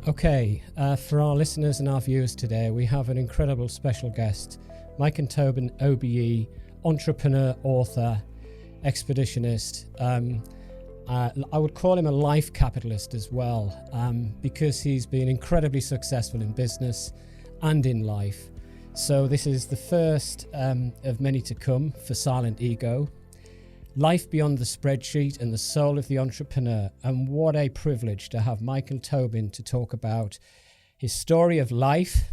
Okay, for our listeners and our viewers today, we have an incredible special guest, Mike and Tobin, OBE, entrepreneur, author, expeditionist. I would call him a life capitalist as well, because he's been incredibly successful in business and in life. So this is the first of many to come for SilentEgo. Life beyond the spreadsheet and the soul of the entrepreneur. And what a privilege to have Mike and Tobin to talk about his story of life.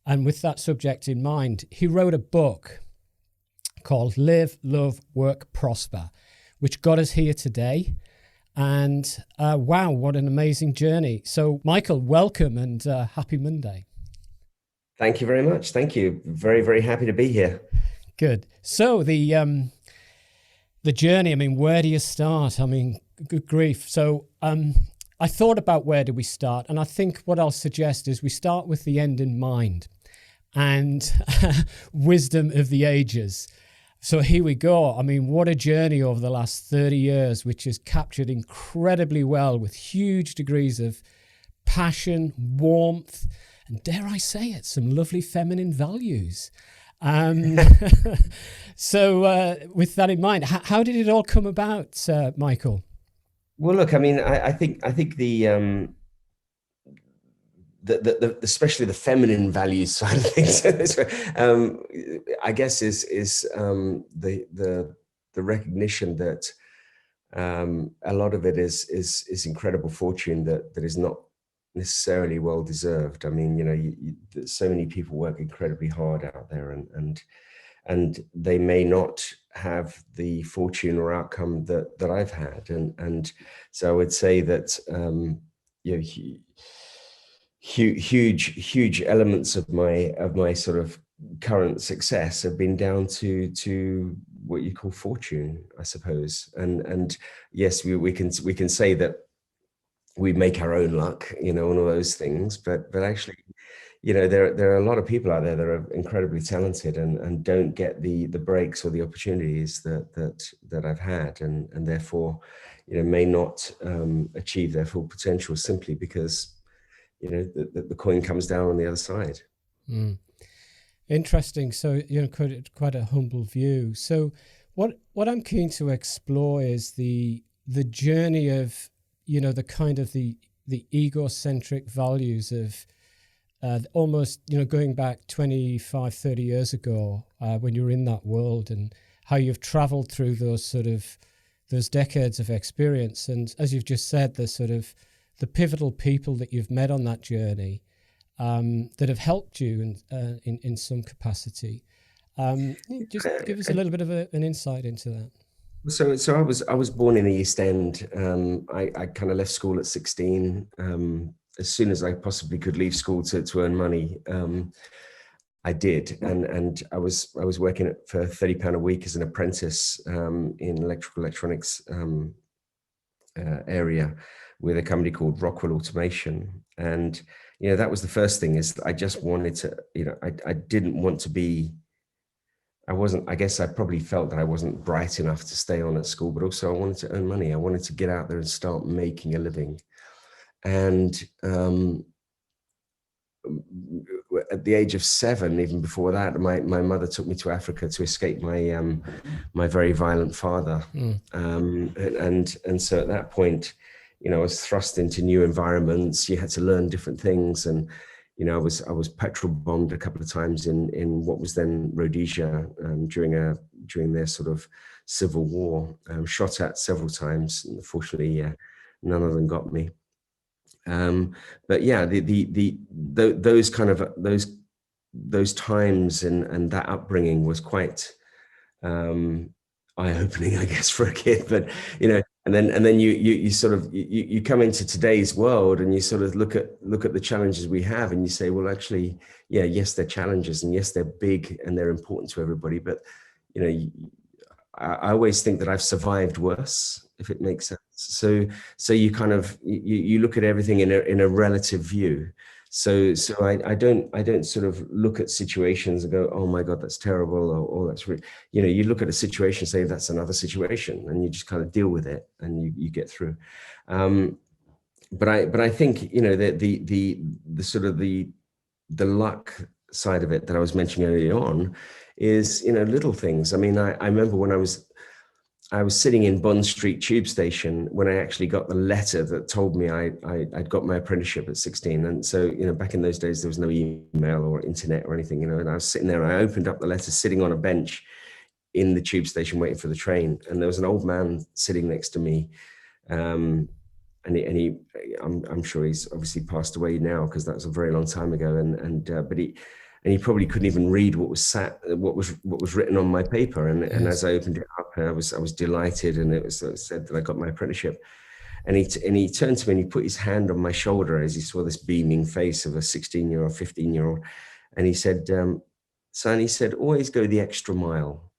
And with that subject in mind, he wrote a book called Live, Love, Work, Prosper, which got us here today. And wow, what an amazing journey. So Michael, welcome and happy Monday. Thank you very much. Thank you. Very, very happy to be here. Good. So the journey, I mean, where do you start? I mean, good grief. So I thought about where do we start? And I think what I'll suggest is we start with the end in mind and wisdom of the ages. So here we go. I mean, what a journey over the last 30 years, which is captured incredibly well with huge degrees of passion, warmth, and dare I say it, some lovely feminine values. So with that in mind, how did it all come about, Michael? Well, look, I mean, I think the especially the feminine values side of things, I guess is the recognition that a lot of it is incredible fortune that is not necessarily well deserved. I mean, you know, so many people work incredibly hard out there, and they may not have the fortune or outcome that I've had, and so I would say that you know, huge elements of my sort of current success have been down to what you call fortune, I suppose, and yes, we can say that we make our own luck, you know, and all those things. But actually, you know, there are a lot of people out there that are incredibly talented and don't get the breaks or the opportunities that I've had, and therefore, you know, may not achieve their full potential simply because, you know, the coin comes down on the other side. Mm. Interesting. So, you know, quite a humble view. So what I'm keen to explore is the journey of, you know, the kind of the egocentric values of almost, you know, going back 25, 30 years ago when you were in that world, and how you've traveled through those decades of experience. And as you've just said, the pivotal people that you've met on that journey that have helped you in some capacity. Just give us a little bit of an insight into that. So I was born in the East End. I kind of left school at 16. As soon as I possibly could leave school to earn money, I did, and I was working for £30 a week as an apprentice in electronics area with a company called Rockwell Automation. And you know, that was the first thing, is I just wanted to, you know, I didn't want to be. I guess I probably felt that I wasn't bright enough to stay on at school, but also I wanted to earn money. I wanted to get out there and start making a living. And at the age of 7, even before that, my mother took me to Africa to escape my very violent father. And so at that point, you know, I was thrust into new environments. You had to learn different things, and you know, I was petrol bombed a couple of times in what was then Rhodesia during their sort of civil war. Shot at several times. Unfortunately, none of them got me. But yeah, those times and that upbringing was quite eye-opening, I guess, for a kid. But you know, and then you sort of you come into today's world, and you sort of look at the challenges we have, and you say, well, actually, yeah, yes, they're challenges, and yes, they're big and they're important to everybody. But you know, I always think that I've survived worse, if it makes sense. So you kind of you look at everything in a relative view. So I don't sort of look at situations and go, oh my God, that's terrible, or oh, that's really, you know, you look at a situation, say that's another situation, and you just kind of deal with it, and you get through. but I think, you know, the sort of the luck side of it that I was mentioning earlier on is, you know, little things. I mean, I remember when I was sitting in Bond Street tube station when I actually got the letter that told me I'd got my apprenticeship at 16. And so, you know, back in those days, there was no email or internet or anything, you know, and I was sitting there, I opened up the letter, sitting on a bench in the tube station waiting for the train. And there was an old man sitting next to me. I'm sure he's obviously passed away now, because that was a very long time ago. But he probably couldn't even read what was written on my paper. And as I opened it up, I was delighted, and it said that I got my apprenticeship. And he turned to me and he put his hand on my shoulder as he saw this beaming face of a 16-year-old, 15-year-old, and he said, "Son," he said, "always go the extra mile."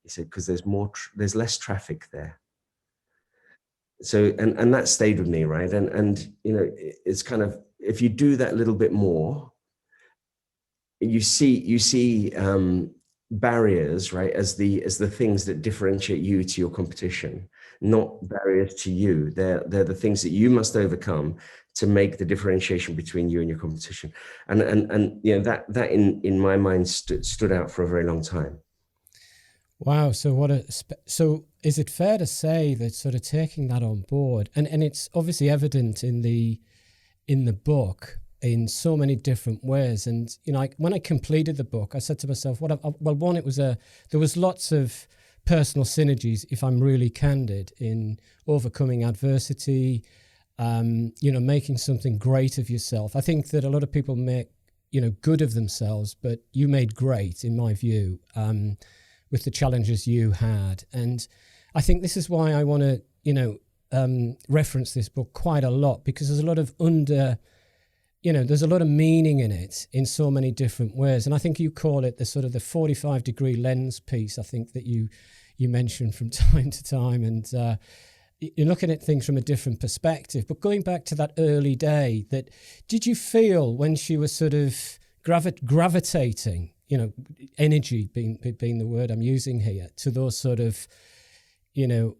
He said, "because there's less traffic there." So and that stayed with me, right? And you know, it's kind of, if you do that little bit more, you see barriers, right, as the things that differentiate you to your competition, not barriers to you. They're the things that you must overcome to make the differentiation between you and your competition. And you know, that in my mind stood out for a very long time. Wow. So is it fair to say that sort of taking that on board, and it's obviously evident in the book in so many different ways. And, you know, when I completed the book, I said to myself, well, one, there was lots of personal synergies, if I'm really candid, in overcoming adversity, you know, making something great of yourself. I think that a lot of people make, you know, good of themselves, but you made great, in my view, with the challenges you had. And I think this is why I want to, you know, reference this book quite a lot, because there's a lot of there's a lot of meaning in it in so many different ways. And I think you call it the sort of the 45-degree lens piece, I think, that you mentioned from time to time. And you're looking at things from a different perspective. But going back to that early day, did you feel when she was sort of gravitating, you know, energy being the word I'm using here, to those sort of, you know,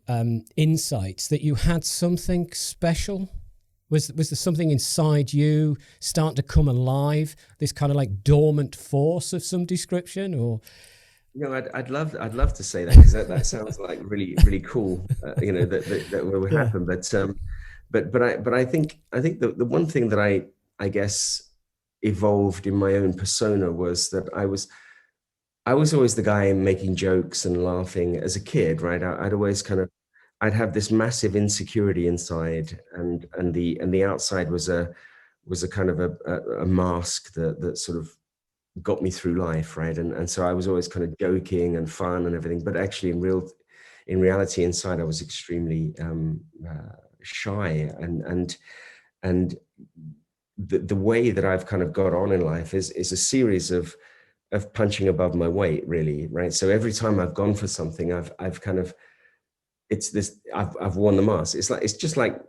insights, that you had something special? Was there something inside you starting to come alive, this kind of like dormant force of some description? Or, you know, I'd love to say that, because that sounds like really, really cool, you know, that will happen. But I think the one thing that I guess evolved in my own persona was that I was always the guy making jokes and laughing as a kid, right? I'd always I'd have this massive insecurity inside, and the outside was a kind of a mask that sort of got me through life, right? And so I was always kind of joking and fun and everything, but actually in reality inside I was extremely shy, and the way that I've kind of got on in life is a series of punching above my weight, really, right? So every time I've gone for something, I've kind of, it's this, I've worn the mask. It's just like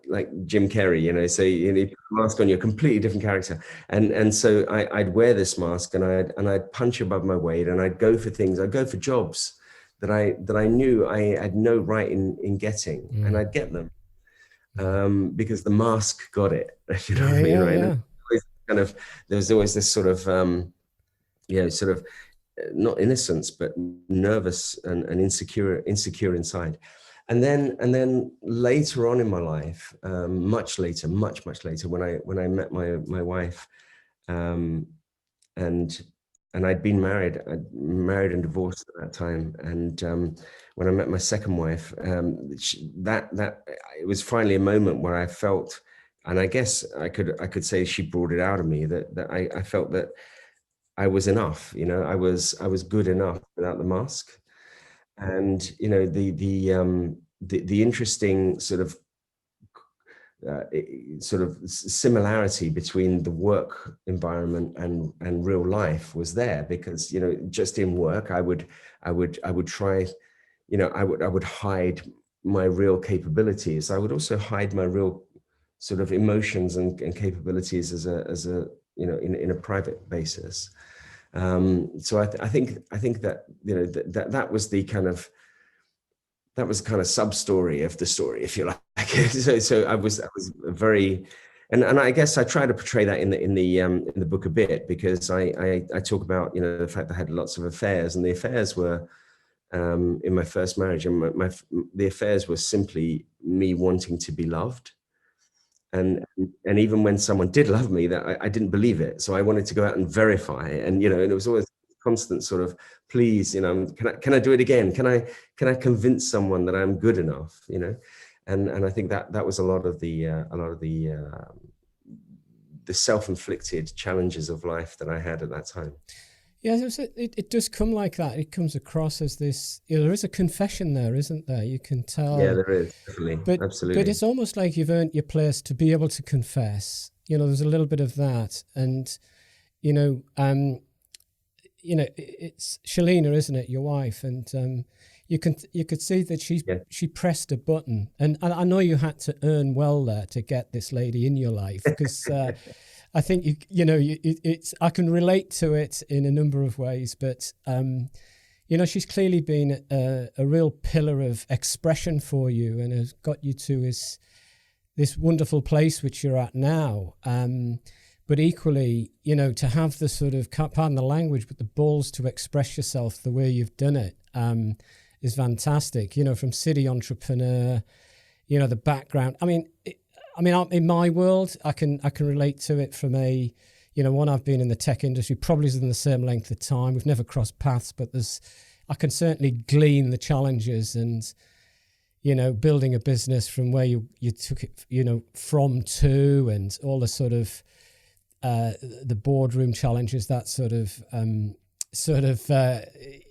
Jim Carrey, you know. So you put a mask on, you're a completely different character. And so I'd wear this mask, and I'd punch above my weight, and I'd go for things. I'd go for jobs that I knew I had no right in getting, and I'd get them because the mask got it. You know what I mean, right? Yeah. Kind of, there's always this sort of sort of not innocence, but nervous and insecure inside. And then later on in my life, much later, when I met my wife, and I'd been married and divorced at that time. And when I met my second wife, that it was finally a moment where I felt, and I guess I could say she brought it out of me, that I felt that I was enough. You know, I was good enough without the mask. And you know, the interesting sort of similarity between the work environment and real life was there, because, you know, just in work I would try, you know, I would hide my real capabilities. I would also hide my real sort of emotions and capabilities as a you know, in a private basis. So I think that, you know, that was the kind of, sub story of the story, if you like. So I was very and I guess I try to portray that in the book a bit, because I talk about, you know, the fact that I had lots of affairs, and the affairs were in my first marriage, and the affairs were simply me wanting to be loved. And even when someone did love me, that I didn't believe it. So I wanted to go out and verify. And, you know, and it was always constant sort of, please, you know, can I do it again? Can I convince someone that I'm good enough, you know? And I think that was a lot of the self-inflicted challenges of life that I had at that time. Yeah, it does come like that. It comes across as this, you know, there is a confession there, isn't there? You can tell. Yeah, there is, definitely. Absolutely. But it's almost like you've earned your place to be able to confess. You know, there's a little bit of that. And, you know, it's Shalina, isn't it, your wife? And you could see that she pressed a button. And I know you had to earn well there to get this lady in your life, because I think I can relate to it in a number of ways, but you know, she's clearly been a real pillar of expression for you, and has got you to this wonderful place which you're at now. But equally, you know, to have the sort of, pardon the language, but the balls to express yourself the way you've done it is fantastic. You know, from city entrepreneur, you know, the background. I mean, in my world, I can relate to it from a, you know, I've been in the tech industry, probably in the same length of time. We've never crossed paths, but I can certainly glean the challenges and, you know, building a business from where you took it, you know, from to, and all the sort of the boardroom challenges that sort of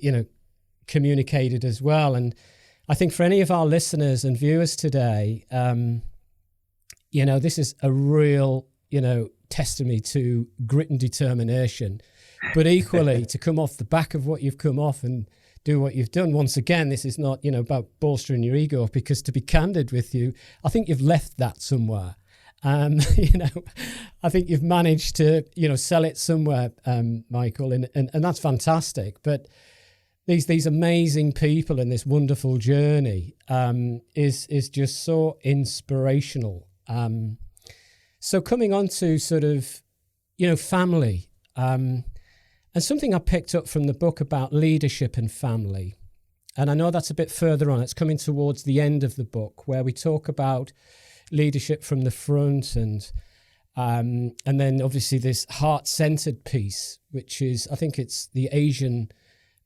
you know, communicated as well. And I think for any of our listeners and viewers today, you know, this is a real, you know, testimony to grit and determination, but equally to come off the back of what you've come off and do what you've done. Once again, this is not, you know, about bolstering your ego, because to be candid with you, I think you've left that somewhere. You know, I think you've managed to, you know, sell it somewhere, Michael, and that's fantastic. But these amazing people in this wonderful journey is just so inspirational. So coming on to sort of, you know, family, and something I picked up from the book about leadership and family, and I know that's a bit further on. It's coming towards the end of the book, where we talk about leadership from the front, and then obviously this heart-centered piece, which is, I think it's the Asian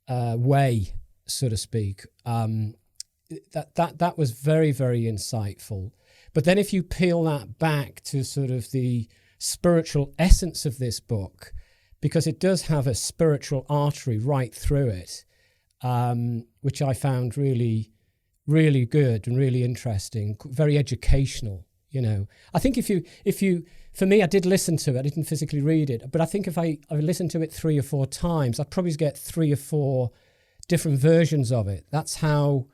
way, so to speak. That was very, very insightful. But then if you peel that back to sort of the spiritual essence of this book, because it does have a spiritual artery right through it, which I found really, really good and really interesting, very educational. You know, I think if you, for me, I did listen to it. I didn't physically read it, but I think if I listened to it 3 or 4 times, I'd probably get 3 or 4 different versions of it. That's how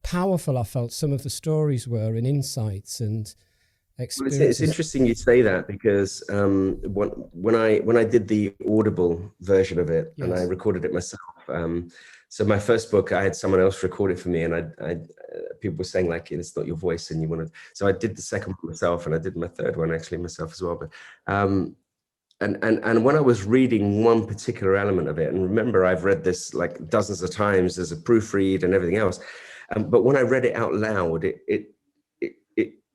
powerful I felt some of the stories were, and insights and experiences. Well, it's interesting you say that, because when I did the Audible version of it, yes, and I recorded it myself. So my first book, I had someone else record it for me, and I people were saying, like, it's not your voice, and you want to. So I did the second one myself, and I did my third one actually myself as well. But and when I was reading one particular element of it, and remember, I've read this like dozens of times as a proofread and everything else, but when I read it out loud, it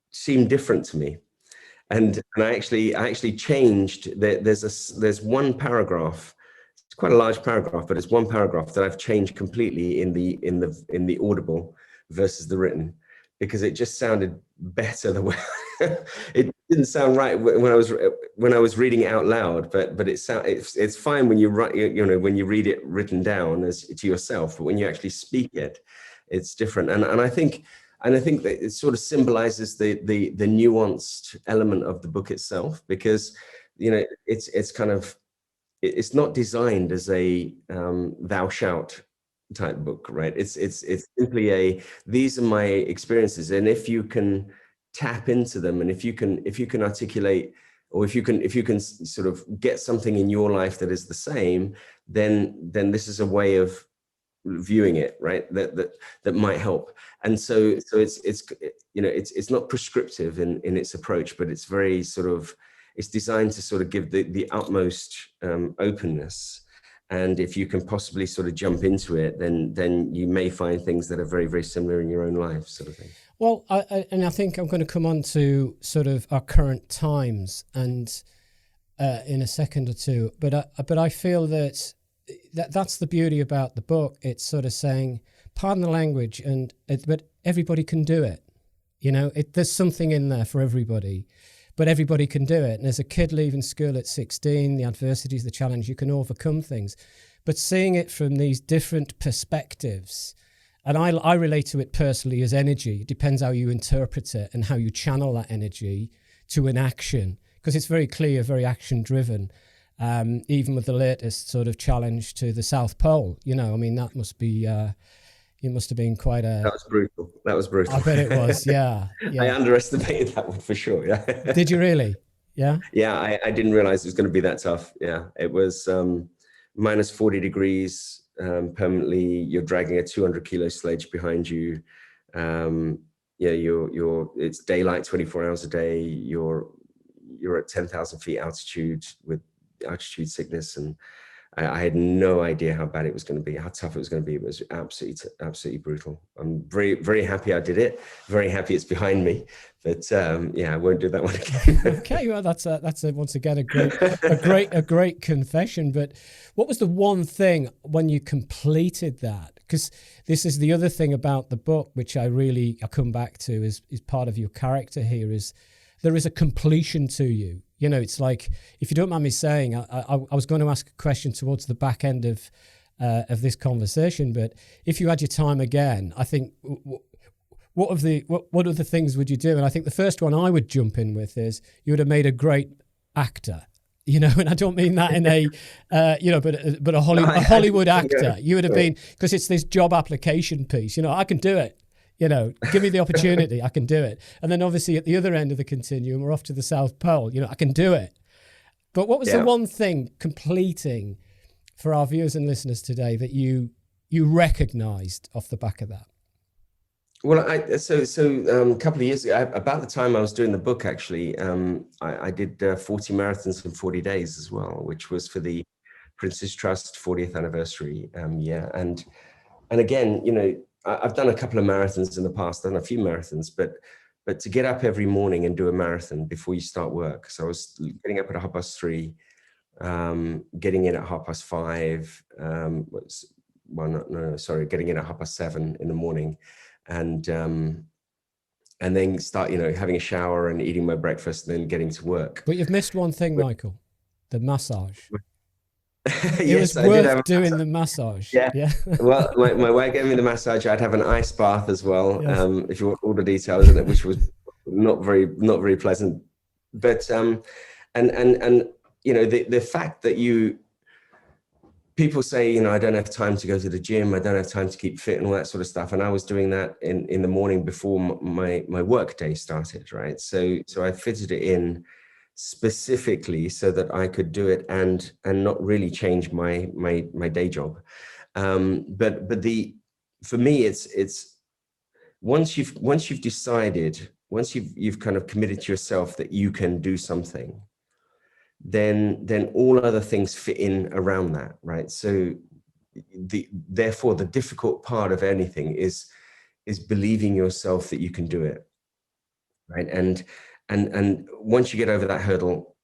seemed different to me, and I actually changed. There's one paragraph. It's quite a large paragraph, but it's one paragraph that I've changed completely in the Audible versus the written, because it just sounded better the way it didn't sound right when I was reading it out loud, but it's fine when you write, you know, when you read it written down as to yourself, but when you actually speak it, it's different. And I think that it sort of symbolizes the nuanced element of the book itself, because, you know, it's kind of, it's not designed as a thou shalt type book, right? It's simply these are my experiences, and if you can tap into them, and if you can articulate, or if you can sort of get something in your life that is the same, then this is a way of viewing it, right? That might help. And so it's not prescriptive in its approach, but it's very sort of, it's designed to sort of give the utmost openness. And if you can possibly sort of jump into it, then you may find things that are very, very similar in your own life, sort of thing. Well, I think I'm going to come on to sort of our current times and in a second or two. But I feel that's the beauty about the book. It's sort of saying, pardon the language, but everybody can do it. You know, there's something in there for everybody. But everybody can do it. And as a kid leaving school at 16, the adversities, the challenge, you can overcome things. But seeing it from these different perspectives, and I relate to it personally as energy. It depends how you interpret it and how you channel that energy to an action, because it's very clear, very action driven. Even with the latest sort of challenge to the South Pole, you know, I mean, that must be... it must have been quite a... That was brutal. I bet it was, yeah. I underestimated that one for sure, yeah. Did you really? Yeah? Yeah, I didn't realize it was going to be that tough. Yeah, it was minus 40 degrees permanently. You're dragging a 200 kilo sledge behind you. It's daylight 24 hours a day. You're at 10,000 feet altitude with altitude sickness, and I had no idea how bad it was going to be, how tough it was going to be. It was absolutely brutal. I'm very, very happy I did it. Very happy it's behind me. But I won't do that one again. Okay, well, that's once again a great confession. But what was the one thing when you completed that? Because this is the other thing about the book, which I come back to is part of your character here, is there is a completion to you. You know, it's like, if you don't mind me saying, I was going to ask a question towards the back end of this conversation, but if you had your time again, I think, what other things would you do? And I think the first one I would jump in with is you would have made a great actor. You know, and I don't mean that in a, but a Hollywood actor. You would have been, because it's this job application piece. You know, I can do it. You know, give me the opportunity, I can do it. And then obviously at the other end of the continuum, we're off to the South Pole. You know, I can do it. But what was the one thing completing for our viewers and listeners today that you recognized off the back of that? Well, a couple of years ago, about the time I was doing the book, actually, I did 40 marathons in 40 days as well, which was for the Prince's Trust 40th anniversary year. And again, you know, I've done a couple of marathons in the past, done a few marathons, but to get up every morning and do a marathon before you start work. So I was getting up at 3:30, getting in at 5:30, getting in at 7:30 in the morning, and then start, you know, having a shower and eating my breakfast and then getting to work. But you've missed one thing, Michael, the massage. It Yes, was worth doing the massage. Yeah. Well, my wife gave me the massage. I'd have an ice bath as well. Yes. If you want all the details in it, which was not very pleasant. But and you know, the fact that people say, you know, I don't have time to go to the gym, I don't have time to keep fit and all that sort of stuff. And I was doing that in the morning before my work day started, right? So I fitted it in specifically so that I could do it and not really change my day job. But for me, it's once you've decided, once you've kind of committed to yourself that you can do something, then all other things fit in around that, right? So therefore the difficult part of anything is believing yourself that you can do it, right? And once you get over that hurdle,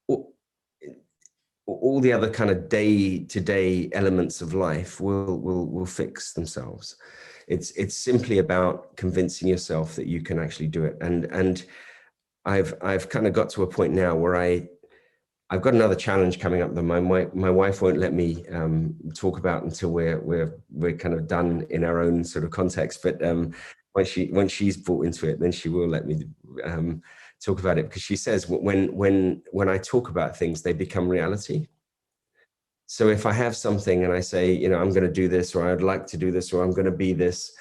all the other kind of day-to-day elements of life will fix themselves. It's simply about convincing yourself that you can actually do it. And I've kind of got to a point now where I've got another challenge coming up that my wife won't let me talk about until we're kind of done in our own sort of context. But once she's brought into it, then she will let me talk about it, because she says when I talk about things, they become reality. So if I have something and I say, you know, I'm going to do this, or I'd like to do this, or I'm going to be this,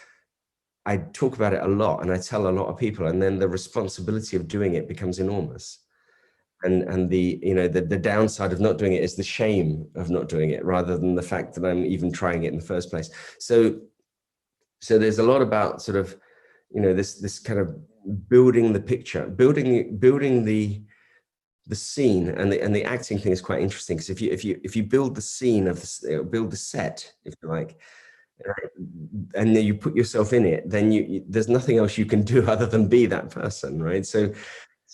I talk about it a lot and I tell a lot of people, and then the responsibility of doing it becomes enormous. And the downside of not doing it is the shame of not doing it, rather than the fact that I'm even trying it in the first place. So So there's a lot about sort of, this kind of building the picture, building the scene, and the acting thing is quite interesting, because if you build the scene build the set, if you like, and then you put yourself in it, then there's nothing else you can do other than be that person, right? So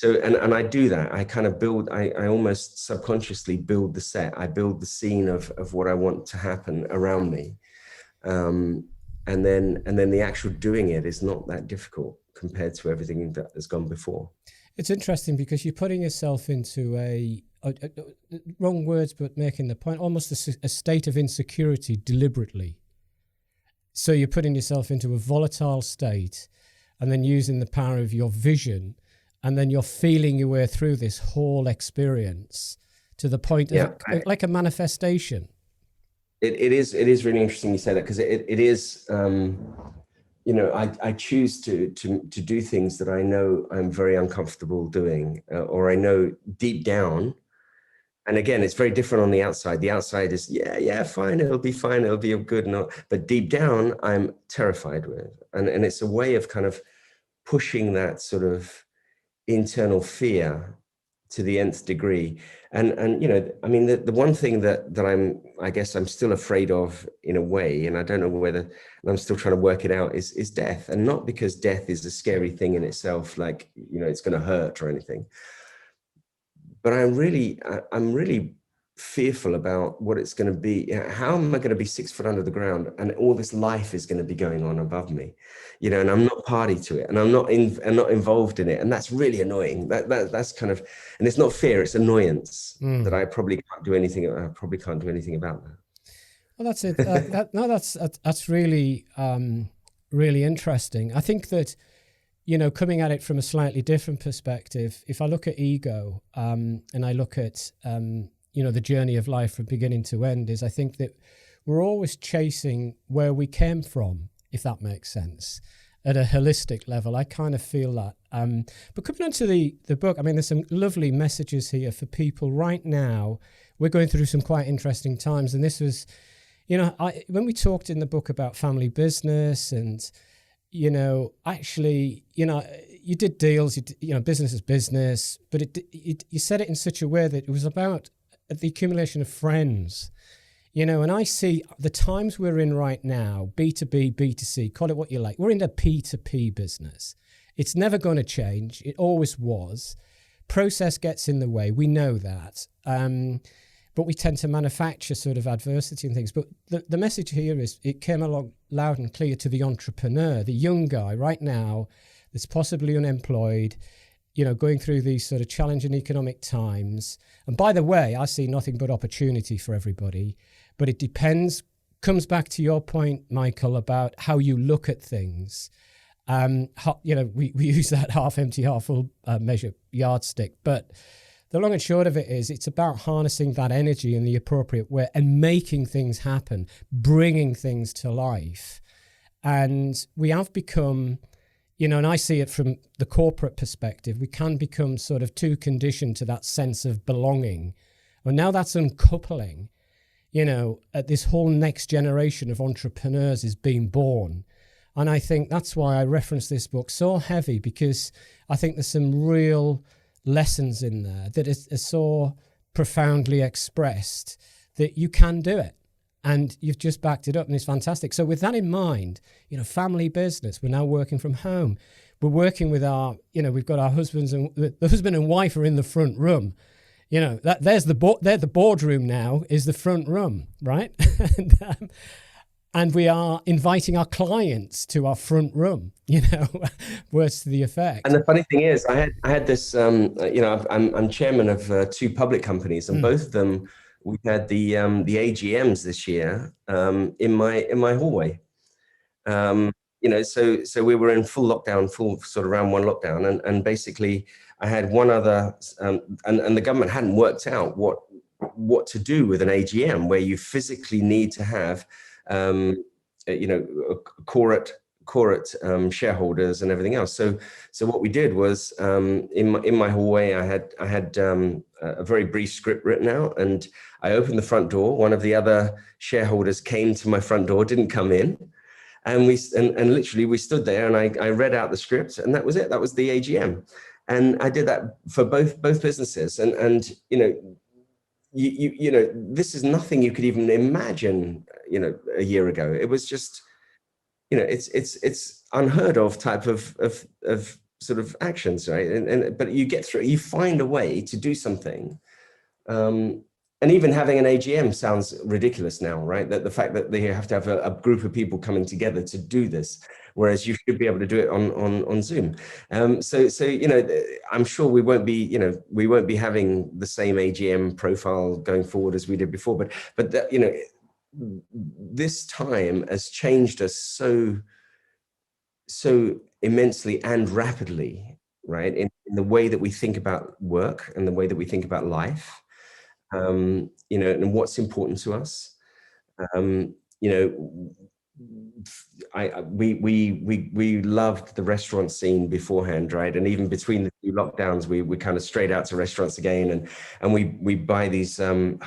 and I do that. I kind of build, I almost subconsciously build the set. I build the scene of what I want to happen around me. And then the actual doing it is not that difficult compared to everything that has gone before. It's interesting because you're putting yourself into a wrong words, but making the point, almost a state of insecurity deliberately. So you're putting yourself into a volatile state, and then using the power of your vision, and then you're feeling your way through this whole experience to the point of like a manifestation. It is really interesting you say that, because it is, I choose to do things that I know I'm very uncomfortable doing, or I know deep down. And again, it's very different on the outside. The outside is, fine, it'll be fine, it'll be good. But deep down, I'm terrified with. And it's a way of kind of pushing that sort of internal fear to the nth degree. And I mean, the one thing that I guess I'm still afraid of in a way, and I don't know whether, and I'm still trying to work it out, is death. And not because death is a scary thing in itself, like, it's going to hurt or anything. But I'm really fearful about what it's going to be. How am I going to be 6 foot under the ground, and all this life is going to be going on above me, and I'm not party to it, and I'm not involved in it, and that's really annoying. That's kind of, and it's not fear, it's annoyance that I probably can't do anything. I probably can't do anything about that. Well, that's it. That's really really interesting. I think that, coming at it from a slightly different perspective, if I look at ego, and I look at the journey of life from beginning to end, is I think that we're always chasing where we came from, if that makes sense, at a holistic level. I kind of feel that. But coming on to the book, I mean, there's some lovely messages here for people right now. We're going through some quite interesting times. And this was, when we talked in the book about family business and, actually, you did deals, business is business, but you said it in such a way that it was about the accumulation of friends, and I see the times we're in right now, B2B, B2C, call it what you like. We're in the P2P business. It's never going to change. It always was. Process gets in the way. We know that. But we tend to manufacture sort of adversity and things. But the message here is, it came along loud and clear to the entrepreneur, the young guy right now that's possibly unemployed, going through these sort of challenging economic times. And by the way, I see nothing but opportunity for everybody. But it depends, comes back to your point, Michael, about how you look at things. We use that half empty, half full measure yardstick. But the long and short of it is, it's about harnessing that energy in the appropriate way and making things happen, bringing things to life. And we have become, and I see it from the corporate perspective, we can become sort of too conditioned to that sense of belonging. Well, now that's uncoupling, this whole next generation of entrepreneurs is being born. And I think that's why I reference this book so heavy, because I think there's some real lessons in there that is so profoundly expressed that you can do it. And you've just backed it up, and it's fantastic. So with that in mind, family business, we're now working from home. We're working with we've got our husbands, and the husband and wife are in the front room. They're the boardroom now, is the front room, right? And we are inviting our clients to our front room, words to the effect. And the funny thing is, I had this, I'm chairman of 2 public companies, and both of them, we had the AGMs this year in my hallway. So we were in full lockdown, full sort of round 1 lockdown, and basically I had one other, and the government hadn't worked out what to do with an AGM where you physically need to have corporate shareholders and everything else. So what we did was, in my hallway, I had a very brief script written out, and I opened the front door. One of the other shareholders came to my front door, didn't come in, and and literally we stood there, and I read out the script, and that was it. That was the AGM, and I did that for both businesses, and you know, this is nothing you could even imagine, you know, a year ago. It was just, you know, it's unheard of type of sort of actions, right? But you get through, you find a way to do something. And even having an AGM sounds ridiculous now, right? That the fact that they have to have a group of people coming together to do this, whereas you should be able to do it on Zoom. So you know, I'm sure we won't be having the same AGM profile going forward as we did before. But that, you know, this time has changed us so immensely and rapidly, right? In the way that we think about work and the way that we think about life. You know, and what's important to us. You know, we loved the restaurant scene beforehand, right? And even between the two lockdowns, we kind of strayed out to restaurants again, and we buy these home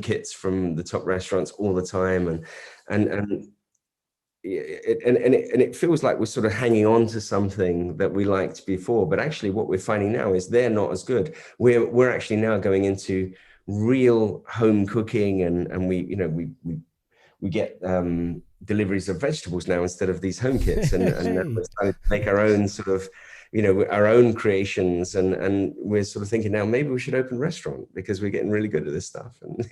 kits from the top restaurants all the time, and it feels like we're sort of hanging on to something that we liked before, but actually what we're finding now is they're not as good. We're actually now going into real home cooking, and we get deliveries of vegetables now instead of these home kits, and we're starting to make our own sort of, you know, our own creations, and we're sort of thinking now maybe we should open a restaurant because we're getting really good at this stuff. And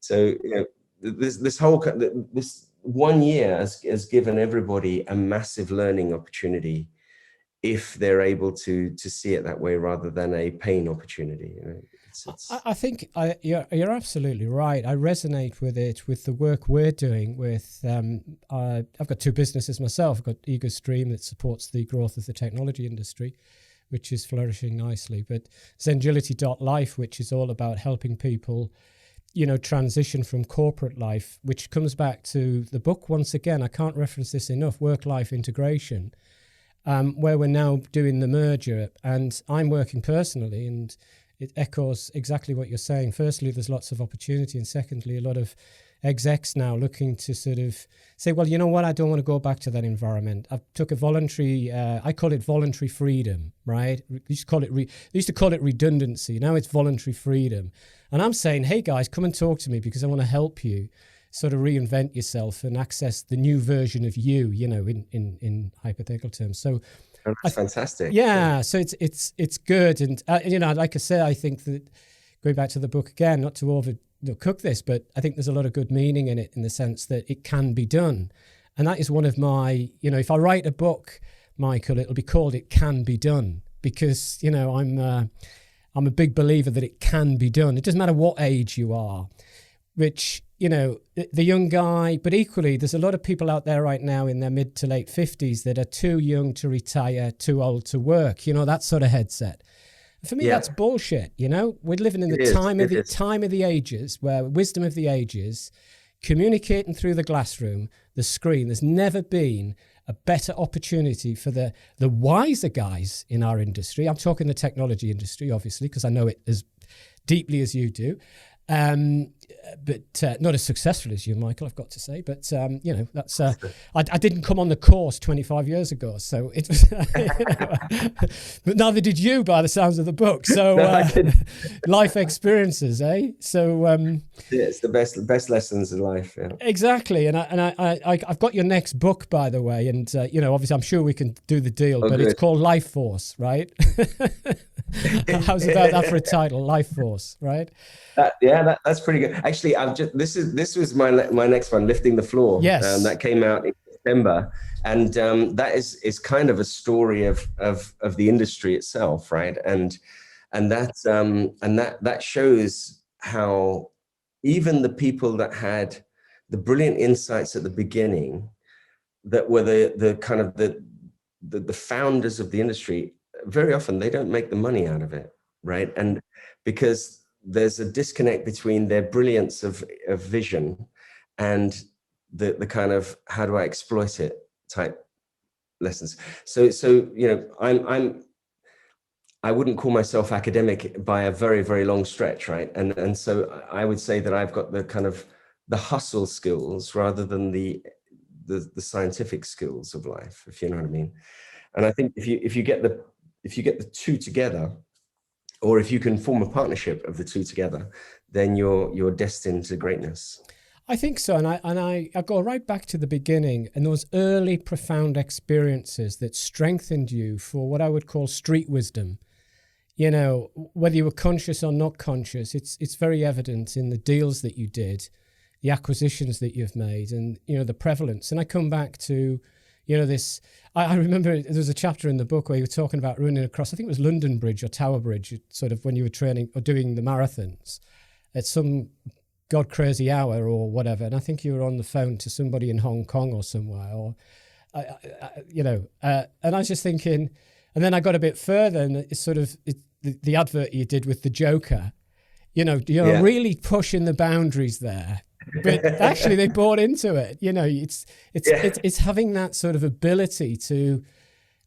so, you know, this 1 year has given everybody a massive learning opportunity if they're able to see it that way rather than a pain opportunity. You know, I think you're absolutely right. I resonate with it, with the work we're doing with, I've got two businesses myself. I've got EgoStream that supports the growth of the technology industry, which is flourishing nicely, but Zengility.life, which is all about helping people, you know, transition from corporate life, which comes back to the book once again. I can't reference this enough, work-life integration, where we're now doing the merger, and I'm working personally, and it echoes exactly what you're saying. Firstly, there's lots of opportunity, and secondly, a lot of execs now looking to sort of say, well, you know what, I don't want to go back to that environment. I took a voluntary, I call it voluntary freedom, right? They used to call it redundancy. Now it's voluntary freedom. And I'm saying, hey guys, come and talk to me because I want to help you sort of reinvent yourself and access the new version of you know, in hypothetical terms. So that's fantastic. Yeah, so it's good. And, you know, like I said, I think that going back to the book again, not to overcook this, but I think there's a lot of good meaning in it in the sense that it can be done. And that is one of my, you know, if I write a book, Michael, it'll be called It Can Be Done, because, you know, I'm a big believer that it can be done. It doesn't matter what age you are, which, you know, the young guy, but equally there's a lot of people out there right now in their mid to late 50s that are too young to retire, too old to work, you know, that sort of headset. For me, that's bullshit. You know, we're living in the time of the ages, where wisdom of the ages, communicating through the glassroom, the screen. There's never been a better opportunity for the wiser guys in our industry. I'm talking the technology industry, obviously, because I know it as deeply as you do. But not as successful as you, Michael, I've got to say. But, you know, that's I didn't come on the course 25 years ago, so it was, but neither did you by the sounds of the book. So life experiences, eh? So yeah, it's the best lessons in life. Yeah. Exactly, and I've got your next book, by the way, and you know, obviously, I'm sure we can do the deal, but good. It's called Life Force, right? How's about that for a title, Life Force, right? That's pretty good. Actually, this was my next one, Lifting the Floor. Yes, that came out in September, and that is kind of a story of the industry itself, right? And that shows how even the people that had the brilliant insights at the beginning, that were the kind of the founders of the industry, very often they don't make the money out of it, right? And because there's a disconnect between their brilliance of vision and the kind of how do I exploit it type lessons. So you know, I wouldn't call myself academic by a very, very long stretch, right? And so I would say that I've got the kind of the hustle skills rather than the the scientific skills of life, if you know what I mean. And I think if you get the two together, or if you can form a partnership of the two together, then you're destined to greatness. I think so. And I go right back to the beginning and those early profound experiences that strengthened you for what I would call street wisdom. You know, whether you were conscious or not conscious, it's very evident in the deals that you did, the acquisitions that you've made, and, you know, the prevalence. And I come back to, you know, this, I remember there's a chapter in the book where you were talking about running across, I think it was London Bridge or Tower Bridge, sort of when you were training or doing the marathons at some god crazy hour or whatever. And I think you were on the phone to somebody in Hong Kong or somewhere, or, you know, and I was just thinking, and then I got a bit further, and it's sort of the advert you did with the Joker, you know, you're really pushing the boundaries there. But actually, they bought into it. You know, it's having that sort of ability to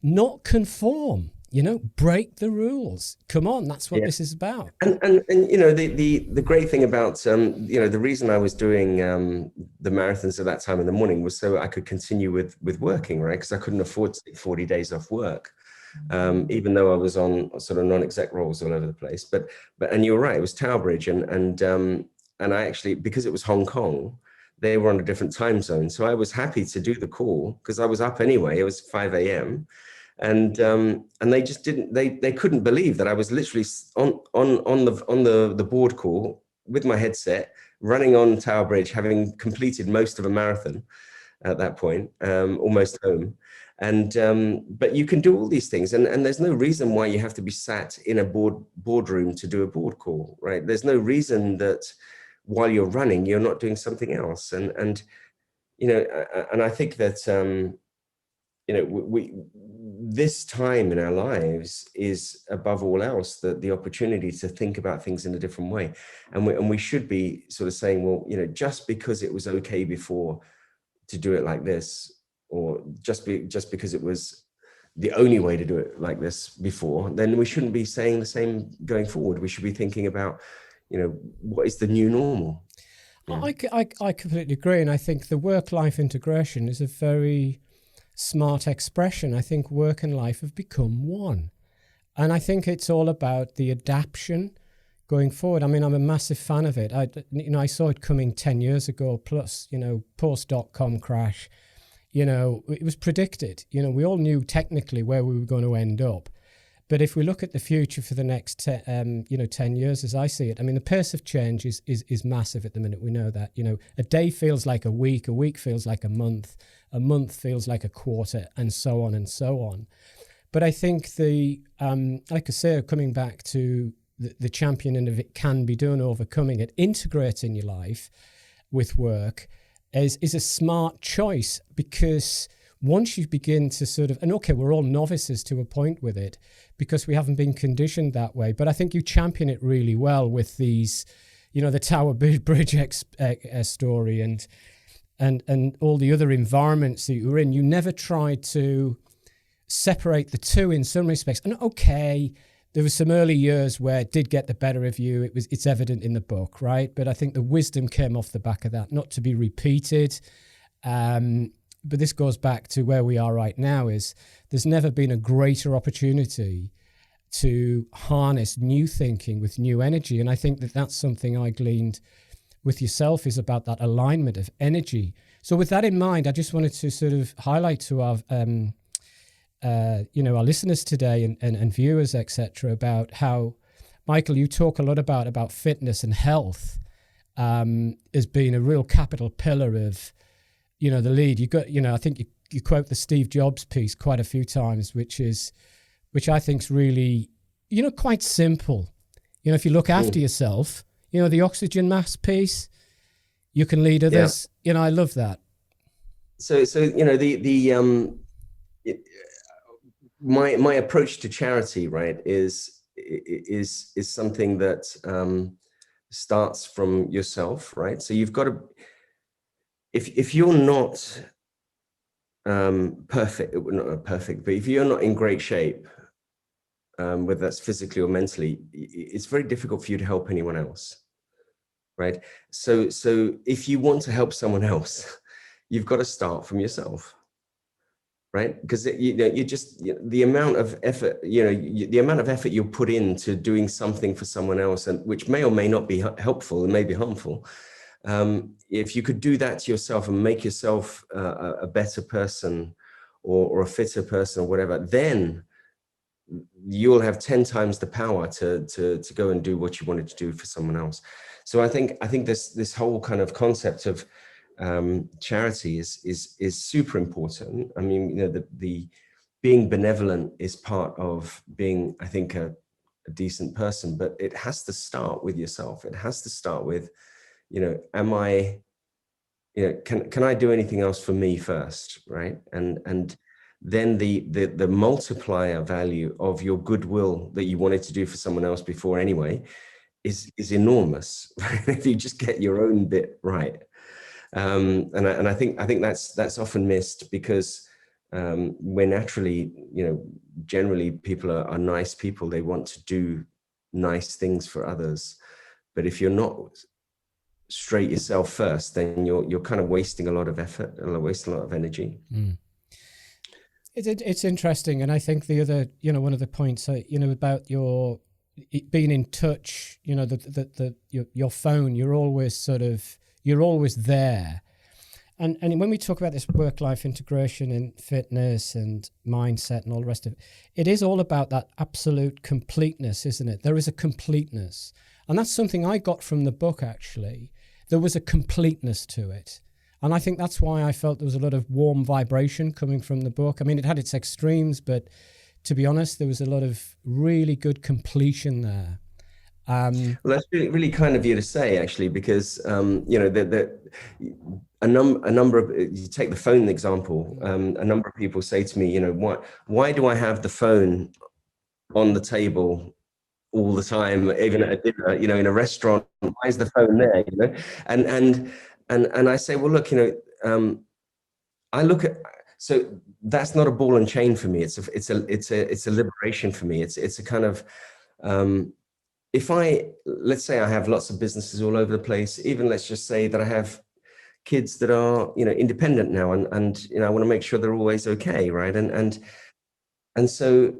not conform. You know, break the rules. Come on, that's what this is about. And you know, the great thing about you know, the reason I was doing the marathons at that time in the morning was so I could continue with working, right? Because I couldn't afford to take 40 days off work. Even though I was on sort of non-exec roles all over the place, but and you're right, it was Tower Bridge, and I actually, because it was Hong Kong, they were on a different time zone, so I was happy to do the call because I was up anyway. It was 5 a.m. and they just didn't, they couldn't believe that I was literally on the board call with my headset, running on Tower Bridge, having completed most of a marathon at that point, almost home. And but you can do all these things, and there's no reason why you have to be sat in a boardroom to do a board call, right? There's no reason that while you're running you're not doing something else, and you know, and I think that you know, we this time in our lives is above all else the opportunity to think about things in a different way, and we should be sort of saying, well, you know, just because it was okay before to do it like this, or just because it was the only way to do it like this before, then we shouldn't be saying the same going forward. We should be thinking about, you know, what is the new normal? Yeah. I completely agree. And I think the work-life integration is a very smart expression. I think work and life have become one. And I think it's all about the adaptation going forward. I mean, I'm a massive fan of it. I saw it coming 10 years ago plus, you know, post.com crash. You know, it was predicted. You know, we all knew technically where we were going to end up. But if we look at the future for the next 10 years, as I see it, I mean, the pace of change is massive at the minute. We know that. You know, a day feels like a week feels like a month feels like a quarter, and so on and so on. But I think like I say, coming back to the championing of it can be done, overcoming it, integrating your life with work, is a smart choice, because once you begin to sort of, and okay, we're all novices to a point with it because we haven't been conditioned that way, but I think you champion it really well with these, you know, the Tower Bridge story and all the other environments that you were in. You never tried to separate the two in some respects. And okay, there were some early years where it did get the better of you. It's evident in the book, right? But I think the wisdom came off the back of that, not to be repeated. But this goes back to where we are right now, is there's never been a greater opportunity to harness new thinking with new energy. And I think that that's something I gleaned with yourself, is about that alignment of energy. So with that in mind, I just wanted to sort of highlight to our our listeners today and viewers, etc., about how, Michael, you talk a lot about fitness and health as being a real capital pillar of, you know, the lead. You got, you know, I think you quote the Steve Jobs piece quite a few times, which I think is really, you know, quite simple. You know, if you look after yourself, you know, the oxygen mask piece, you can lead others. Yeah. You know, I love that. So you know, my approach to charity, right, is something that starts from yourself, right? So you've got to, if you're not perfect, not perfect, but if you're not in great shape, whether that's physically or mentally, it's very difficult for you to help anyone else, right? So if you want to help someone else, you've got to start from yourself, right? Because the amount of effort, the amount of effort you'll put into doing something for someone else, and which may or may not be helpful and may be harmful. If you could do that to yourself and make yourself a better person, or a fitter person, or whatever, then you'll have 10 times the power to go and do what you wanted to do for someone else. So I think this whole kind of concept of charity is super important. I mean, the being benevolent is part of being, I think, a decent person, but it has to start with yourself. It has to start with, am I, can I do anything else for me first, right? And then the multiplier value of your goodwill that you wanted to do for someone else before anyway is enormous, right? If you just get your own bit right. And I think that's often missed, because we're naturally, generally people are nice people. They want to do nice things for others. But if you're not straight yourself first, then you're kind of wasting a lot of effort and wasting a lot of energy. Mm. It's interesting, and I think the other, one of the points, about your being in touch, your phone, you're always there, and when we talk about this work-life integration and fitness and mindset and all the rest of it, it is all about that absolute completeness, isn't it? There is a completeness, and that's something I got from the book. Actually, there was a completeness to it. And I think that's why I felt there was a lot of warm vibration coming from the book. I mean, it had its extremes, but to be honest, there was a lot of really good completion there. Well, that's really, really kind of you to say, actually, because, a number of, you take the phone example, a number of people say to me, why do I have the phone on the table all the time, even at a dinner, in a restaurant? Why is the phone there, And I say, well, look, I look at, so that's not a ball and chain for me. It's a liberation for me. It's a kind of, let's say I have lots of businesses all over the place, even let's just say that I have kids that are, independent now, and I want to make sure they're always okay, right? And so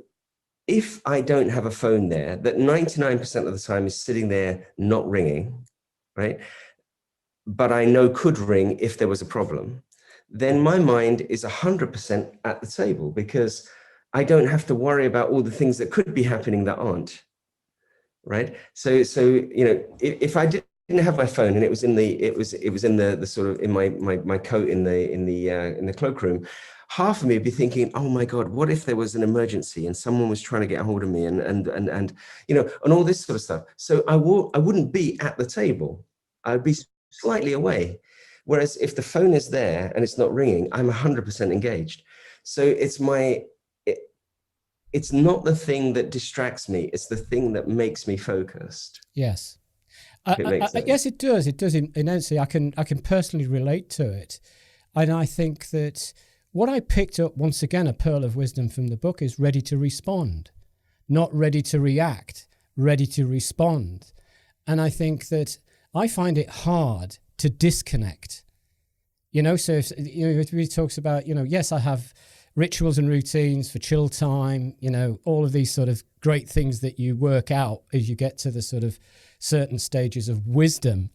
if I don't have a phone there, that 99% of the time is sitting there not ringing, right? But I know could ring if there was a problem, then my mind is 100% at the table, because I don't have to worry about all the things that could be happening that aren't, right? So if I didn't have my phone and it was in the sort of in my coat in the cloakroom, half of me would be thinking, oh my God, what if there was an emergency and someone was trying to get a hold of me and all this sort of stuff. So I wouldn't be at the table. I'd be slightly away. Whereas if the phone is there and it's not ringing, I'm 100% engaged. So it's not the thing that distracts me. It's the thing that makes me focused. Yes. Yes, it does. It does immensely. I can personally relate to it. And I think that what I picked up, once again, a pearl of wisdom from the book, is ready to respond, not ready to react, ready to respond. And I think that I find it hard to disconnect. So if it really talks about, yes, I have rituals and routines for chill time, all of these sort of great things that you work out as you get to the sort of certain stages of wisdom.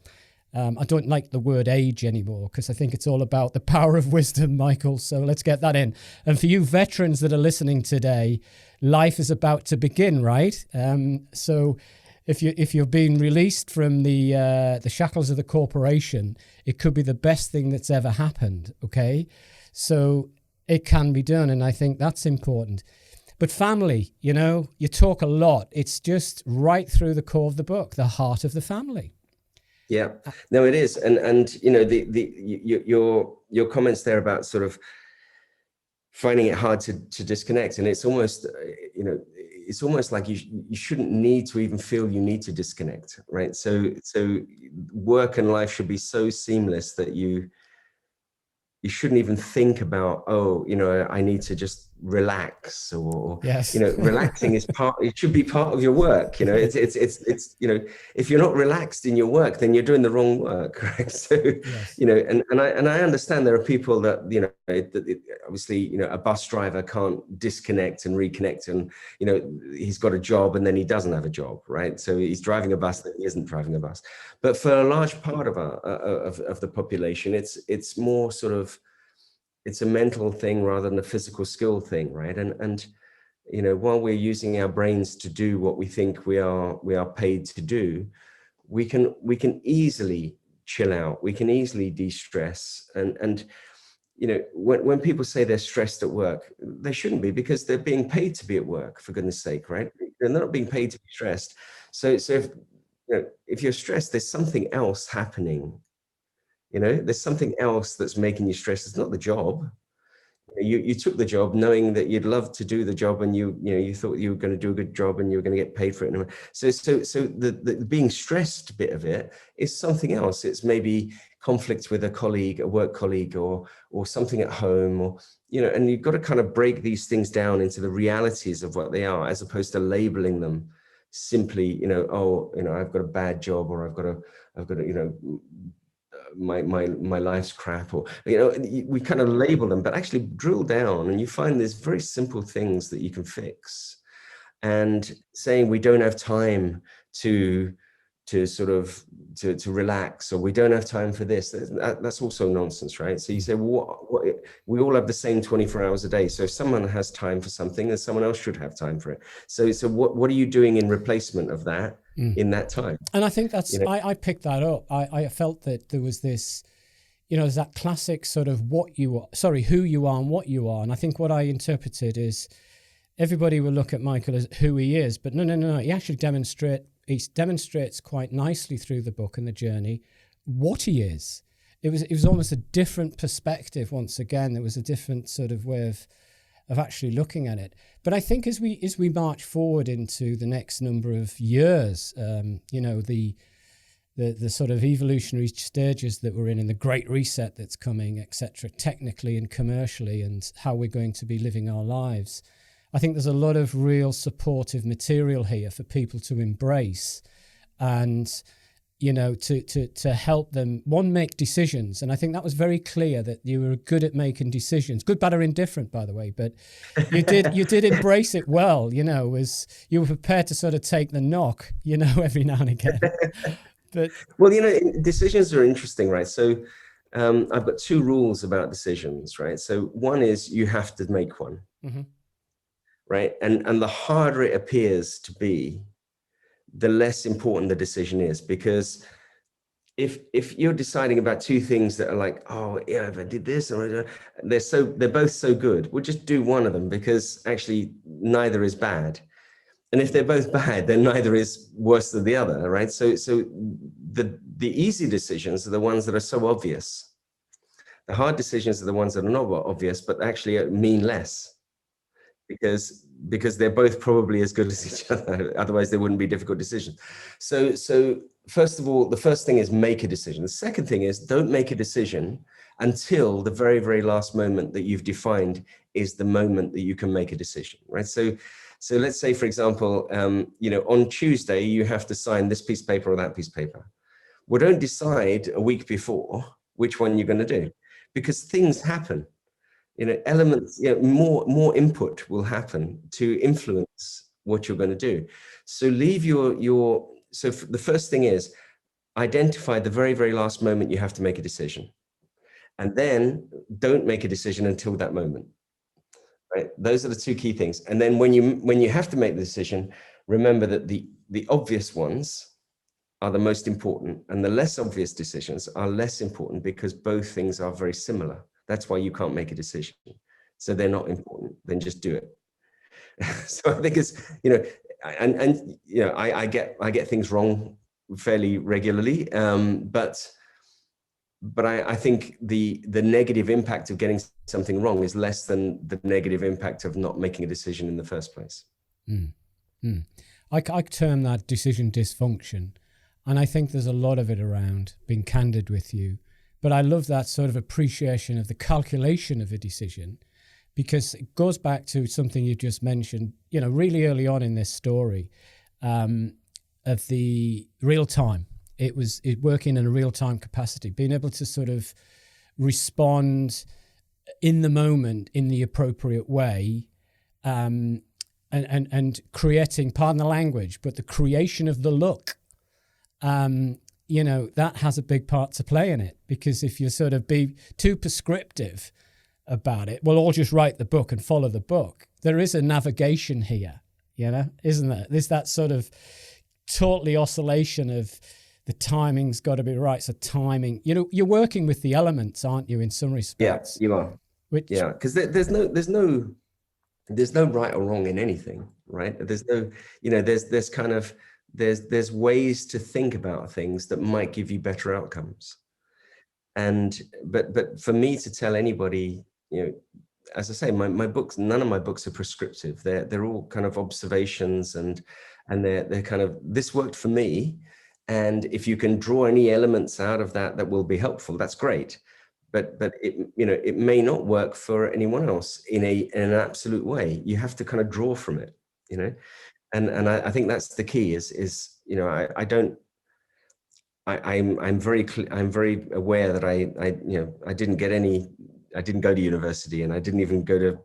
I don't like the word age anymore, because I think it's all about the power of wisdom, Michael. So let's get that in. And for you veterans that are listening today, life is about to begin, right? So if you're being released from the shackles of the corporation, it could be the best thing that's ever happened. Okay, so it can be done, and I think that's important. But family, you talk a lot. It's just right through the core of the book, the heart of the family. Yeah, no, it is, and your comments there about sort of finding it hard to disconnect, and it's almost it's almost like you shouldn't need to even feel you need to disconnect, right? So work and life should be so seamless that you shouldn't even think about, I need to just relax, or Yes. relaxing is it should be part of your work. It's if you're not relaxed in your work, then you're doing the wrong work, right? So Yes. and I understand there are people that obviously a bus driver can't disconnect and reconnect, and he's got a job and then he doesn't have a job, right? So he's driving a bus that he isn't driving a bus. But for a large part of of the population, it's more sort of, it's a mental thing rather than a physical skill thing, right? And while we're using our brains to do what we think we are paid to do, we can easily chill out, we can easily de-stress. And when people say they're stressed at work, they shouldn't be, because they're being paid to be at work, for goodness sake, right? They're not being paid to be stressed. So if you're stressed, there's something else happening. There's something else that's making you stressed. It's not the job. You took the job knowing that you'd love to do the job, and you thought you were going to do a good job and you were going to get paid for it. So the being stressed bit of it is something else. It's maybe conflict with a colleague, a work colleague, or something at home, or and you've got to kind of break these things down into the realities of what they are, as opposed to labeling them simply, I've got a bad job, or I've got a my life's crap, or we kind of label them, but actually drill down and you find there's very simple things that you can fix. And saying we don't have time to relax, or we don't have time for this, that's also nonsense, right? So you say, well, what we all have the same 24 hours a day, so if someone has time for something, then someone else should have time for it. So what are you doing in replacement of that in that time? And I think that's I picked that up. I felt that there was this, there's that classic sort of who you are and what you are. And I think what I interpreted is everybody will look at Michael as who he is, but no, he actually demonstrates quite nicely through the book and the journey what he is. It was almost a different perspective. Once again, there was a different sort of way of actually looking at it. But I think as we march forward into the next number of years, the sort of evolutionary stages that we're in the Great Reset that's coming, etc., technically and commercially, and how we're going to be living our lives, I think there's a lot of real supportive material here for people to embrace, and to help them make decisions. And I think that was very clear that you were good at making decisions, good, bad, or indifferent, by the way. But you did embrace it well. Was you were prepared to sort of take the knock, every now and again. But well, decisions are interesting, right? So I've got two rules about decisions, right? So one is you have to make one. Mm-hmm. Right. And the harder it appears to be, the less important the decision is, because if you're deciding about two things that are like, oh yeah, if I did this, or they're both so good, we'll just do one of them, because actually neither is bad. And if they're both bad, then neither is worse than the other, right? So the easy decisions are the ones that are so obvious. The hard decisions are the ones that are not obvious, but actually mean less. Because they're both probably as good as each other. Otherwise, they wouldn't be difficult decisions. So first of all, the first thing is make a decision. The second thing is don't make a decision until the very, very last moment that you've defined is the moment that you can make a decision, right? So let's say, for example, on Tuesday, you have to sign this piece of paper or that piece of paper. Well, don't decide a week before which one you're going to do, because things happen. Elements, more input will happen to influence what you're going to do. So leave so the first thing is identify the very, very last moment you have to make a decision. And then don't make a decision until that moment, right? Those are the two key things. And then when you have to make the decision, remember that the obvious ones are the most important, and the less obvious decisions are less important, because both things are very similar. That's why you can't make a decision. So they're not important. Then just do it. So I think it's, I get things wrong fairly regularly, but I think the negative impact of getting something wrong is less than the negative impact of not making a decision in the first place. I term that decision dysfunction, and I think there's a lot of it around, being candid with you. But I love that sort of appreciation of the calculation of a decision, because it goes back to something you just mentioned, really early on in this story, of the real time. It working in a real time capacity, being able to sort of respond in the moment in the appropriate way, and creating, pardon the language, but the creation of the look, that has a big part to play in it. Because if you sort of be too prescriptive about it, we'll all just write the book and follow the book. There is a navigation here, isn't there? There's that sort of totally oscillation of the timing's got to be right. So timing, you're working with the elements, aren't you, in some respects? Yeah, you are. Because there's no right or wrong in anything, right? There's no, there's ways to think about things that might give you better outcomes. But for me to tell anybody, as I say, my books, none of my books are prescriptive. They're all kind of observations, and they're kind of, this worked for me. And if you can draw any elements out of that will be helpful, that's great. But it may not work for anyone else in an absolute way. You have to kind of draw from it, and I think that's the key I'm very aware that I didn't go to university, and I didn't even go to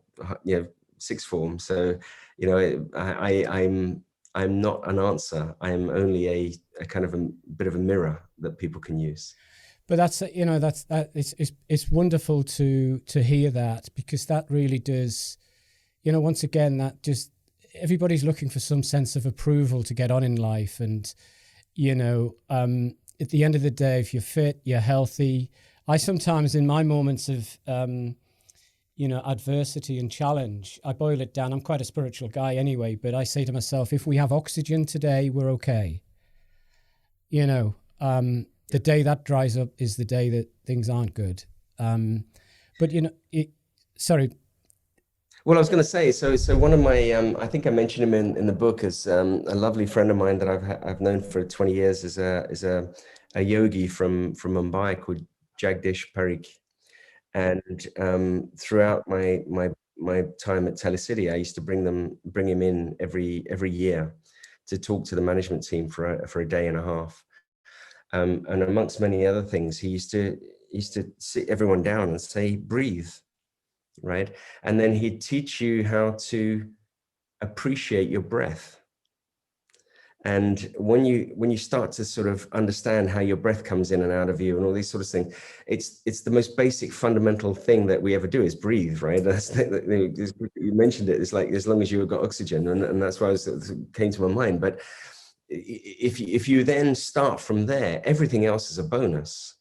sixth form. So I'm not an answer. I'm only a kind of a bit of a mirror that people can use. But it's wonderful to hear that, because that really does, once again, that just, everybody's looking for some sense of approval to get on in life. And, at the end of the day, if you're fit, you're healthy. I sometimes, in my moments of, adversity and challenge, I boil it down. I'm quite a spiritual guy anyway, but I say to myself, if we have oxygen today, we're okay. The day that dries up is the day that things aren't good. But sorry. Well, I was going to say, so one of my, I think I mentioned him in the book as a lovely friend of mine that I've known for 20 years is a yogi from Mumbai called Jagdish Parikh. And throughout my time at Telecity, I used to bring him in every year to talk to the management team for a day and a half. And amongst many other things, he used to sit everyone down and say, breathe, right? And then he'd teach you how to appreciate your breath. And when you start to sort of understand how your breath comes in and out of you and all these sort of things, it's the most basic fundamental thing that we ever do is breathe, right? You mentioned it. It's like, as long as you've got oxygen, and that's why it came to my mind. But if you then start from there, everything else is a bonus,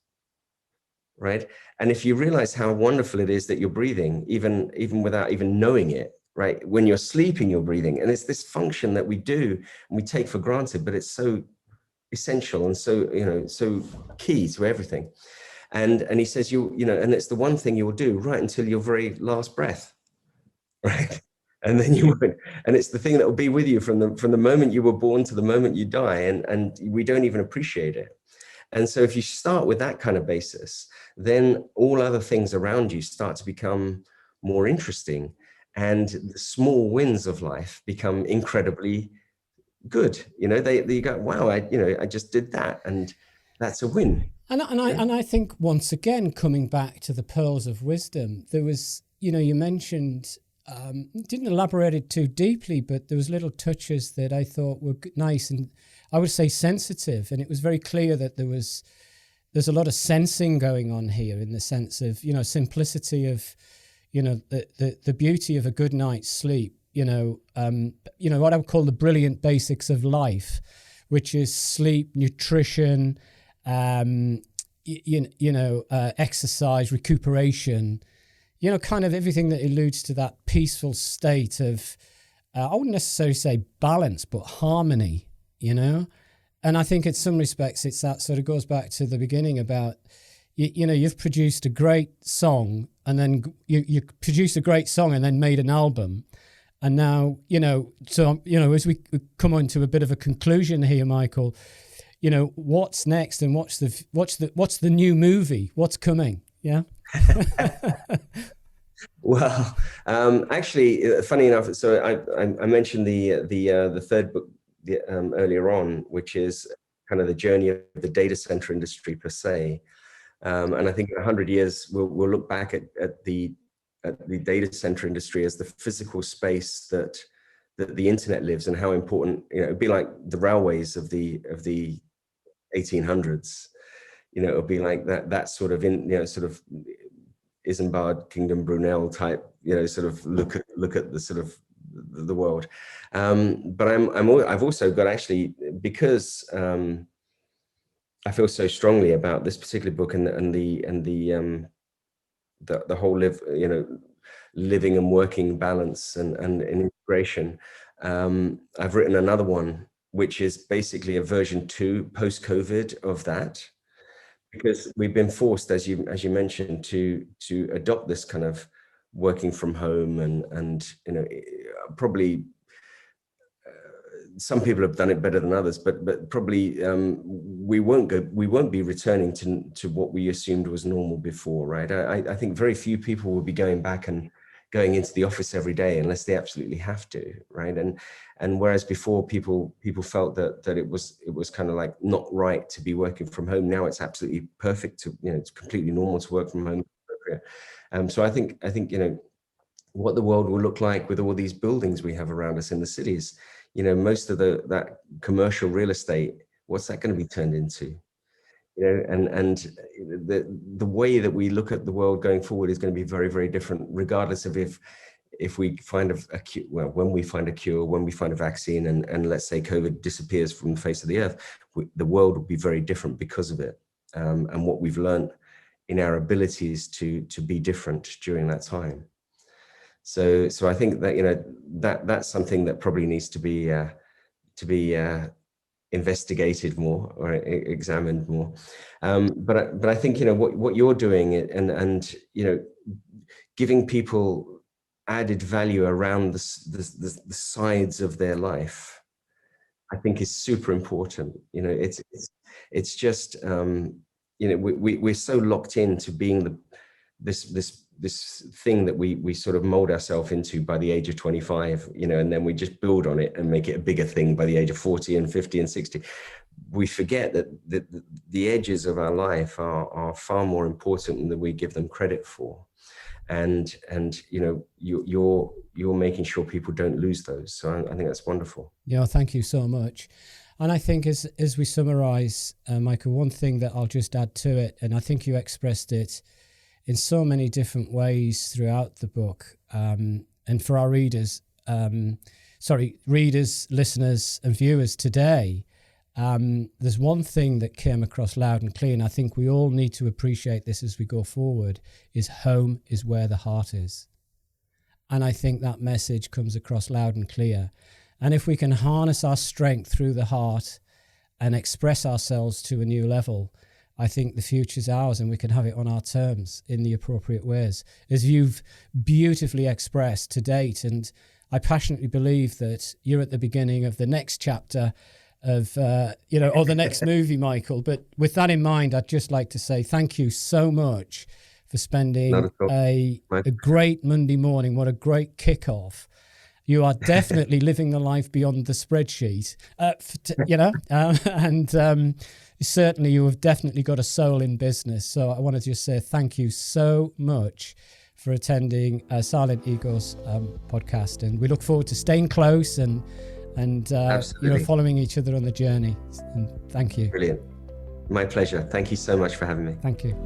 right? And if you realize how wonderful it is that you're breathing, even without even knowing it, right? When you're sleeping, you're breathing, and it's this function that we do and we take for granted, but it's so essential and so key to everything. And he says, and it's the one thing you'll do right until your very last breath, right? And then you won't. And it's the thing that will be with you from the moment you were born to the moment you die, and we don't even appreciate it. And so if you start with that kind of basis, then all other things around you start to become more interesting. And the small wins of life become incredibly good. They go, wow, I just did that, and that's a win. And I think once again, coming back to the pearls of wisdom, there was, you mentioned, didn't elaborate it too deeply, but there was little touches that I thought were nice and I would say sensitive. And it was very clear that there's a lot of sensing going on here, in the sense of, simplicity of, the beauty of a good night's sleep, what I would call the brilliant basics of life, which is sleep, nutrition, exercise, recuperation, kind of everything that alludes to that peaceful state of, I wouldn't necessarily say balance, but harmony, And I think in some respects, it's that sort of goes back to the beginning about, you've produced a great song, and then you produced a great song and then made an album. And now, as we come on to a bit of a conclusion here, Michael, what's next, and what's the new movie? What's coming? Yeah. Well, actually, funny enough, so I mentioned the third book earlier on, which is kind of the journey of the data center industry per se. And I think in 100 years, we'll look back at the data center industry as the physical space that the internet lives, and how important, it'd be like the railways of the 1800s. It'll be like that sort of sort of Isambard Kingdom Brunel type, sort of look at the sort of the world. But I've also got, actually, because I feel so strongly about this particular book and the whole living and working balance and integration. I've written another one, which is basically a version 2 post-COVID of that, because we've been forced, as you mentioned, to adopt this kind of working from home, and probably some people have done it better than others, but probably we won't be returning to what we assumed was normal before, right? I think very few people will be going back and going into the office every day unless they absolutely have to, right? And whereas before people felt that it was kind of like not right to be working from home, now it's absolutely perfect to, it's completely normal to work from home. So I think what the world will look like with all these buildings we have around us in the cities, most of that commercial real estate, what's that going to be turned into? And the way that we look at the world going forward is going to be very, very different, regardless of if we find a cure, well, when we find a cure, when we find a vaccine, and let's say COVID disappears from the face of the earth, the world will be very different because of it, and what we've learned in our abilities to be different during that time. So I think that that's something that probably needs to be investigated more, or examined more. But I think what you're doing, and giving people added value around the sides of their life, I think is super important. It's just we're so locked into being this thing that we sort of mold ourselves into by the age of 25, and then we just build on it and make it a bigger thing by the age of 40 and 50 and 60. We forget that the edges of our life are far more important than we give them credit for. And you're making sure people don't lose those. So I think that's wonderful. Yeah, thank you so much. And I think as we summarize, Michael, one thing that I'll just add to it, and I think you expressed it in so many different ways throughout the book, and for our readers, listeners and viewers today, there's one thing that came across loud and clear, and I think we all need to appreciate this as we go forward, is home is where the heart is. And I think that message comes across loud and clear. And if we can harness our strength through the heart and express ourselves to a new level, I think the future's ours, and we can have it on our terms in the appropriate ways, as you've beautifully expressed to date. And I passionately believe that you're at the beginning of the next chapter of, or the next movie, Michael. But with that in mind, I'd just like to say thank you so much for spending a great Monday morning. What a great kickoff. You are definitely living the life beyond the spreadsheet, and certainly you have definitely got a soul in business. So I want to just say thank you so much for attending SilentEgo's podcast, and we look forward to staying close and following each other on the journey. And thank you. Brilliant. My pleasure. Thank you so much for having me. Thank you.